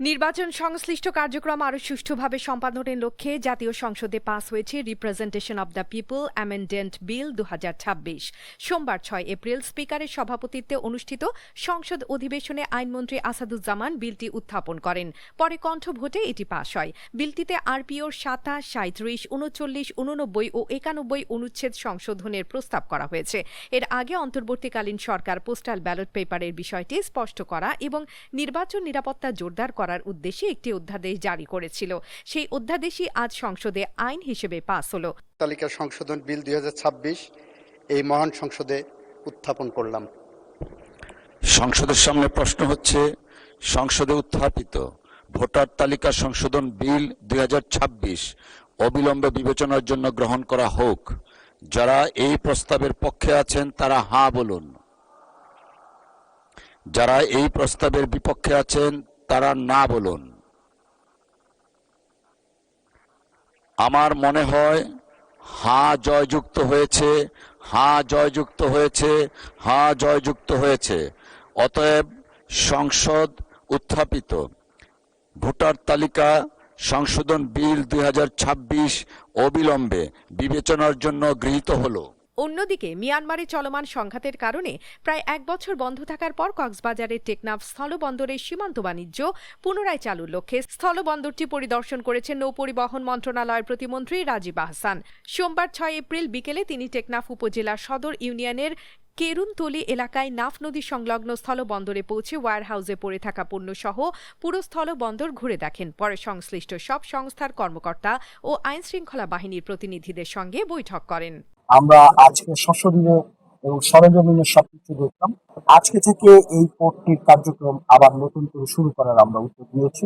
নির্বাচন সংশ্লিষ্ট কার্যক্রম আরও সুষ্ঠুভাবে সম্পাদনের লক্ষ্যে জাতীয় সংসদে পাস হয়েছে representation of the people amendment bill ২০২৬। সোমবার ৬ এপ্রিল স্পিকারের সভাপতিত্বে অনুষ্ঠিত সংসদ অধিবেশনে আইনমন্ত্রী আসাদুজ্জামান বিলটি উত্থাপন করেন। পরে কণ্ঠ ভোটে এটি পাস হয়। বিলটিতে আরপিওর ২৭, ৩৭, ৩৯, ৮৯ ও ৯১ অনুচ্ছেদ সংশোধনের প্রস্তাব করা হয়েছে। এর আগে অন্তর্বর্তীকালীন সরকার পোস্টাল ব্যালট পেপারের বিষয়টি স্পষ্ট করা এবং নির্বাচন নিরাপত্তা জোরদার করার উদ্দেশ্যে একটি অধ্যাদেশ জারি করেছিল। সেই অধ্যাদেশই আজ সংসদে আইন হিসেবে পাস হলো। তালিকা সংশোধন বিল ২০২৬ এই মহান সংসদে উত্থাপন করলাম। সংসদের সামনে প্রশ্ন হচ্ছে, সংসদে উত্থাপিত ভোটার তালিকা সংশোধন বিল ২০২৬ অবিলম্বে বিবেচনার জন্য গ্রহণ করা হোক। যারা এই প্রস্তাবের পক্ষে আছেন তারা হাঁ বলুন। যারা এই প্রস্তাবের বিপক্ষে আছেন তারা না বলুন। আমার মনে হয় হাঁ জয়যুক্ত হয়েছে, হাঁ জয়যুক্ত হয়েছে, হাঁ জয়যুক্ত হয়েছে। অতএব সংসদ উত্থাপিত ভোটার তালিকা সংশোধন বিল ২০২৬ অবিলম্বে বিবেচনার জন্য গৃহীত হলো। অন্যদিকে মিয়ানমারে চলমান সংঘাতের কারণে প্রায় এক বছর বন্ধ থাকার পর কক্সবাজারের টেকনাফ স্থলবন্দরের সীমান্ত বাণিজ্য পুনরায় চালুর লক্ষ্যে স্থলবন্দরটি পরিদর্শন করেছেন নৌপরিবহন মন্ত্রণালয়ের প্রতিমন্ত্রী রাজীব আহসান। সোমবার ৬ এপ্রিল বিকেলে তিনি টেকনাফ উপজেলার সদর ইউনিয়নের কেরুনতলি এলাকায় নাফ নদী সংলগ্ন স্থলবন্দরে পৌঁছে ওয়্যার হাউসে পড়ে থাকা পণ্যসহ পুরো স্থলবন্দর ঘুরে দেখেন। পরে সংশ্লিষ্ট সব সংস্থার কর্মকর্তা ও আইনশৃঙ্খলা বাহিনীর প্রতিনিধিদের সঙ্গে বৈঠক করেন। আমরা আজকে সশরীরে এবং সরেজমিনে সবকিছু দেখলাম। আজকে থেকে এই পোর্টটির কার্যক্রম আবার নতুন করে শুরু করার আমরা উদ্যোগ নিয়েছি।